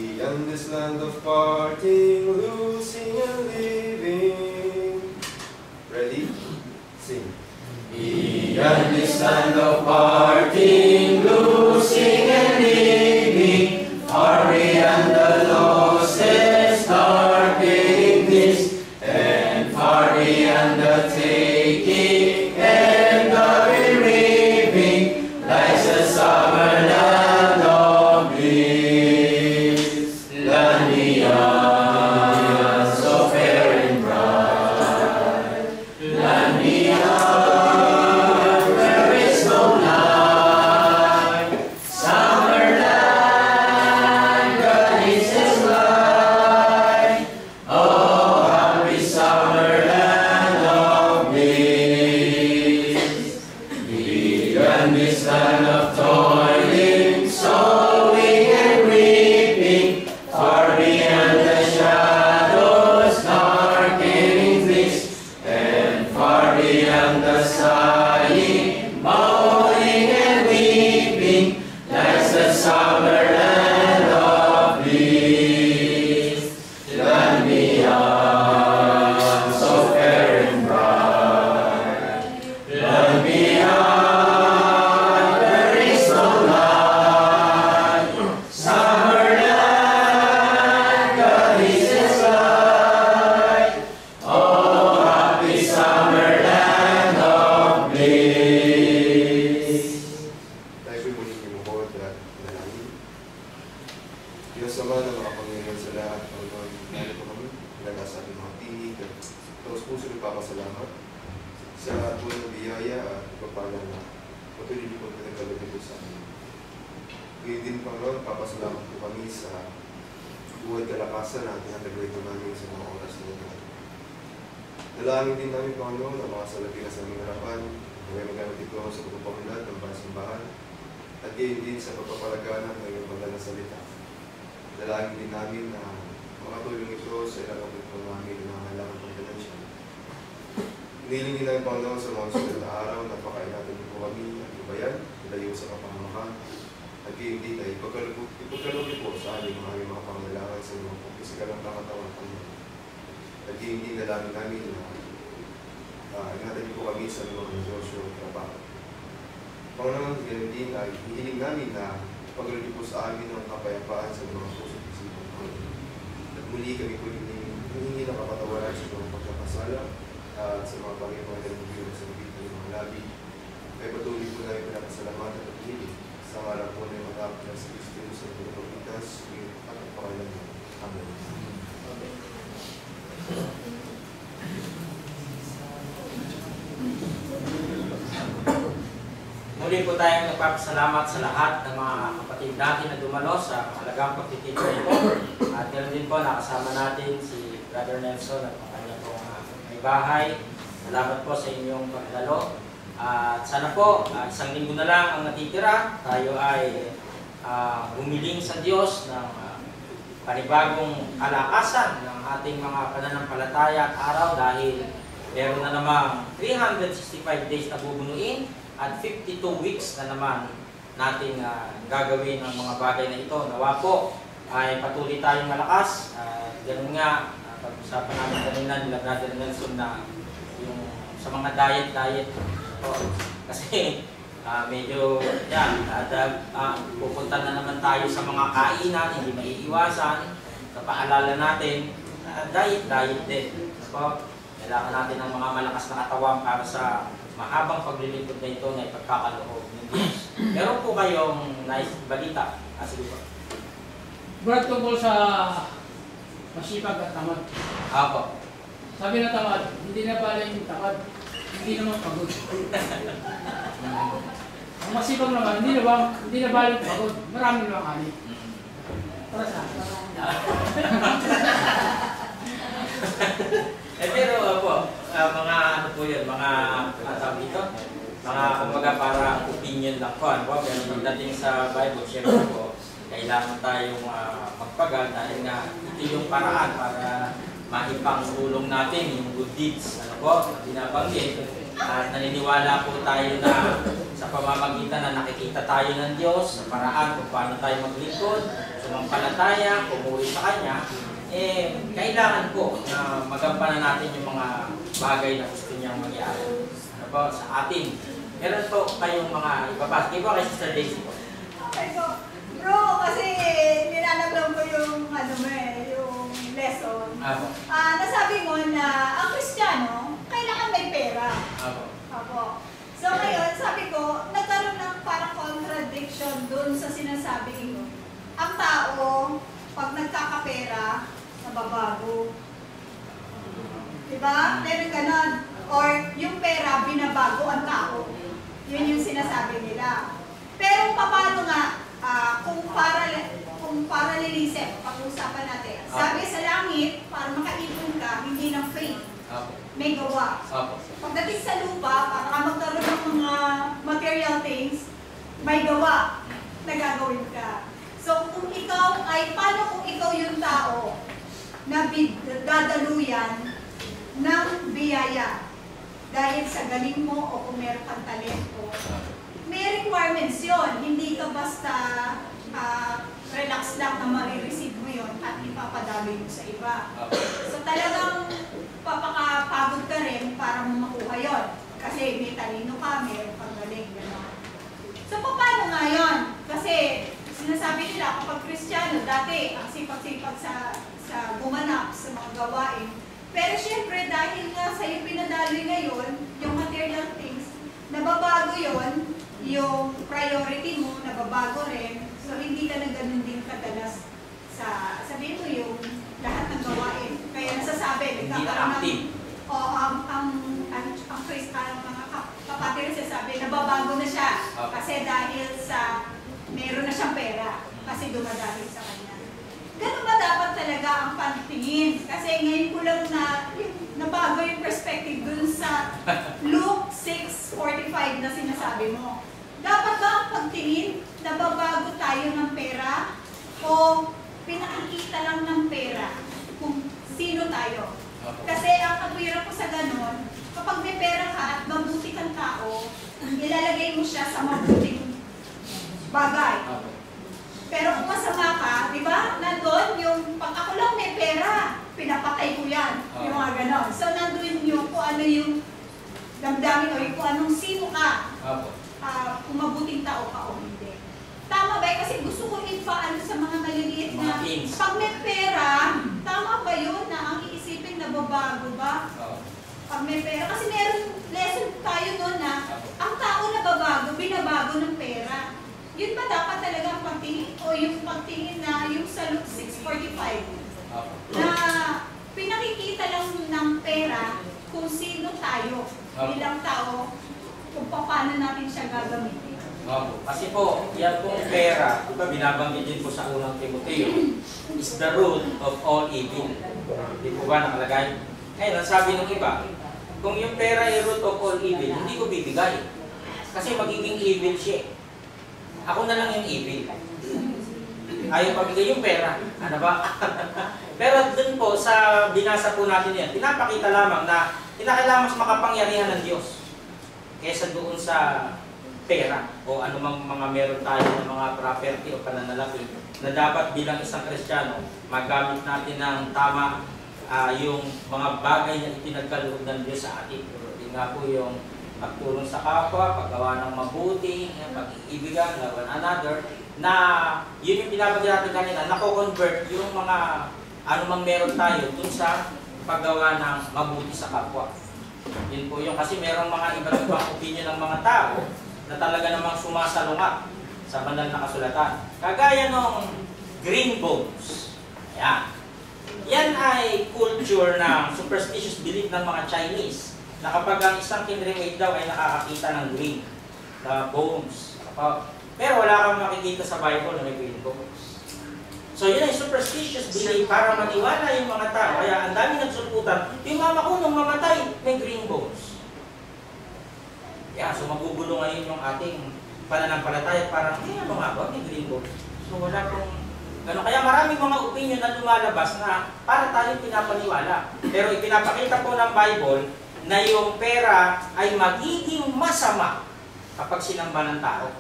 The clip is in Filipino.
In this land of parting, losing and living. Ready? Sing. In this land of parting, losing and living, far beyond the losses, darkening this, and far beyond the taking and the reaping, lies a summer land of bliss. Land beyond, so fair and bright. Land beyond, there is no light. Summer land, God is His light. Oh, happy summer land of bliss. Beyond this land of toiling, sowing and reaping, far beyond the shadows, darkening this, and far beyond the sighing, moaning and weeping, lies the summer land of bliss. Land beyond, so fair and bright. Land beyond, there is no light. Summer land, God is His light. Oh, happy summer land of bliss. Tayo po'y muling lumuhod at manalangin. Diyos Ama na makapangyarihan sa lahat, Panginoon, narito kami, ilaga sa ating mga tinig at taos puso nagpapasalamat sa tunay na biyaya at pagpapala na patuloy niyo po pinagkalagay po sa amin. Ngayon din, Panginoon, papasalamat po kami sa buhay kalakasan na tinatagay po namin sa mga oras na ito. Dalangin din namin, Panginoon, ang mga salapi na sa aming harapan, may magamit ito sa pagpapamulat ng pasimbahan, at gayon din sa pagpapalaganan ng iyong banal na salita. Dalangin din namin na makatulong ito sa ilang kapit po namin na nangangailangan ng pinensya. Hiniling din namin, Panginoon, sa mga susunod na araw na pakain natin po kami at ibayan, ilayo sa kapamamahan, at gayon din ay ipagkalugin po sa aming mga pangailangan sa mga pisikal ng katawan, Panginoon. At gayon din dalangin namin na ingatan niyo po kami sa mga negosyo at trabaho. Panginoon, ganun din ay hihiling namin na pagkalugin po sa amin ng kapayapaan sa mga puso at isipan, Panginoon. At muli kami po hihingi ng kapatawaran sa mga pagkakasala at sa mga Panginoon na nagbibilang sa nabit ng mga labi. Kaya patuloy po namin pinapasalamatan at hihiling sa ngalan po na yung matapos na sa Kristo sa pagkakalitas at ang pangalan. Amen. Muli po tayong nagpapasalamat sa lahat ng mga kapatid natin na dumalo sa mahalagang pagtitipon ito. At ganoon din po, nakasama natin si Brother Nelson at ang kanyang pong may bahay. Salamat po sa inyong pagdalo. At sana po, isang linggo na lang ang natitira. Tayo ay humiling sa Diyos ng panibagong kalakasan ng ating mga pananampalataya at araw dahil meron na namang 365 days na bubunuin at 52 weeks na naman natin gagawin ang mga bagay na ito. Nawa po ay patuloy tayong malakas. Ganun nga, pag-usapan namin kanina nila Brother Nelson na yung sa mga diet kasi medyo yan, pupunta na naman tayo sa mga kainan, hindi maiiwasan. Sa paalala natin, diet din. So, kailangan natin ng mga malakas na katawan para sa mahabang paglilingkod na ito na ipagkakaloob ng Diyos. Meron po kayong nice balita. Sige po. Brad, tungkol sa masipag at tamad. Apo. Sabi na tamad, hindi na pala yung tamad, hindi naman pagod. Ang masipag naman, hindi na balik pagod. Marami naman kani. Para sa pero po, mga ano po yun, mga tawag dito, mga kumbaga parang opinion lang po. Pero pagdating sa Bible, syempre po, kailangan tayong magpagal dahil nga ito yung paraan para maipangulong natin yung good deeds. Ano po, binabanggit. At naniniwala po tayo na sa pamamagitan na nakikita tayo ng Diyos, sa paraan kung paano tayo maglingkod, sumampalataya, pumuwi sa Kanya, kailangan po na magampanan natin yung mga bagay na gusto niyang mangyari. Ano po, sa atin. Meron po kayong mga ipapasok. Iba kay Sister Daisy po. Okay po. Bro, kasi nilalaglang ko yung, yung lesson. Apo. Nasabi mo na ang Kristiyano, kailangan may pera. Apo. Apo. So ngayon, sabi ko, nagkaroon ng parang contradiction dun sa sinasabi ko. Ang tao, pag nagkakapera, nababago. Diba? Meron ganon. Or yung pera, binabago ang tao. Yun yung sinasabi nila. Pero paano nga, kung paralelism, pag-usapan natin. Sabi sa langit, para makaipon ka, hindi ng faith. May gawa. Pagdating sa lupa, para magkaroon ng mga material things, may gawa na gagawin ka. So kung ikaw ay, paano kung ikaw yung tao na dadaluyan ng biyaya dahil sa galing mo o kung meron kang talento? May requirements yun. Hindi ka basta relax lang na marireceive mo yun at ipapadaloy mo sa iba. So talagang papakapagod ka rin para mo makuha yun. Kasi may talino ka, meron kang galing, gano'n. So paano nga yun? Kasi sinasabi nila kapag Kristiyano, dati ang sipag-sipag sa gumanap sa mga gawain. Pero syempre dahil nga sa'yo pinadaloy ngayon, yung material things, nababago yun, yung priority mo, nababago rin. So hindi ka na ganun din kadalas sa, sabihin mo yung lahat ng gawain. Kaya nasasabi, nagkakaroon ng, ang mga kapatid nasasabi, nababago na siya. Kasi dahil sa, meron na siyang pera. Kasi dumadahil sa kanya. Ganun ba dapat talaga ang pagtingin? Kasi ngayon ko lang na, nabago yung perspective dun sa Luke 6:45 na sinasabi mo. Dapat ba ang pagtingin, nababago tayo ng pera o pinakikita lang ng pera kung sino tayo? Kasi ang katwiran ko sa ganon, kapag may pera ka at mabuti kang tao, ilalagay mo siya sa mabuting bagay. Pero kung masama ka, di ba, nandun yung, pag ako lang may pera, pinapatay ko yan. Yung mga ganon. So nandun yung kung ano yung damdamin o yung kung anong sino ka. Kung mabuting tao ka o hindi. Tama ba? Kasi gusto ko ipaano sa mga maliliit na pag may pera, tama ba yun na ang iisipin na babago ba? Pag may pera. Kasi meron lesson tayo doon na ang tao na babago, binabago ng pera. Yun ba dapat talaga ang pagtingin? O yung pagtingin na yung sa Luke 6:45 na pinakikita lang ng pera kung sino tayo bilang tao, kung paano natin siya gagamitin. Kasi po, yan pong pera, binabanggit din po sa unang Timoteo, is the root of all evil. Hindi po ba nakalagay? Ngayon, ang sabi ng iba, kung yung pera ay root of all evil, hindi ko bibigay. Kasi magiging evil siya. Ako na lang yung evil. Ayaw pabigay yung pera. Ano ba? Pero dun po, sa binasa po natin yan, pinapakita lamang na kinakailangan mas makapangyarihan ng Diyos kesa doon sa pera o anumang mga meron tayo ng mga property o pananalapi na dapat bilang isang Kristiyano magamit natin ng tama yung mga bagay na ipinagkaloob ng Diyos sa atin. Yun nga po yung pagtulong sa kapwa, paggawa ng mabuti, pag-iibigan, one another, na yun yung pinabagay natin kanina, nako-convert yung mga anumang meron tayo dun sa paggawa ng mabuti sa kapwa. Yun po yung kasi merong mga iba't ibang opinion ng mga tao na talaga namang sumasalungat sa banal na kasulatan. Kagaya ng green bones. Ayan. Yan ay culture ng superstitious belief ng mga Chinese na kapag ang isang kinremate daw ay nakakakita ng green na bones. Pero wala kang makikita sa Bible na may green bones. So yun ay superstitious belief para maniwala yung mga tao. Kaya ang dami nagsulputan, yung mama ko nung mamatay, may green bones. So magugulo ngayon yung ating pananampalataya, parang, ano nga ba, may green bones. So wala pong gano'n. Kaya maraming mga opinion na lumalabas na para tayo pinapaniwala. Pero ipinapakita po ng Bible na yung pera ay magiging masama kapag sinamba ng tao.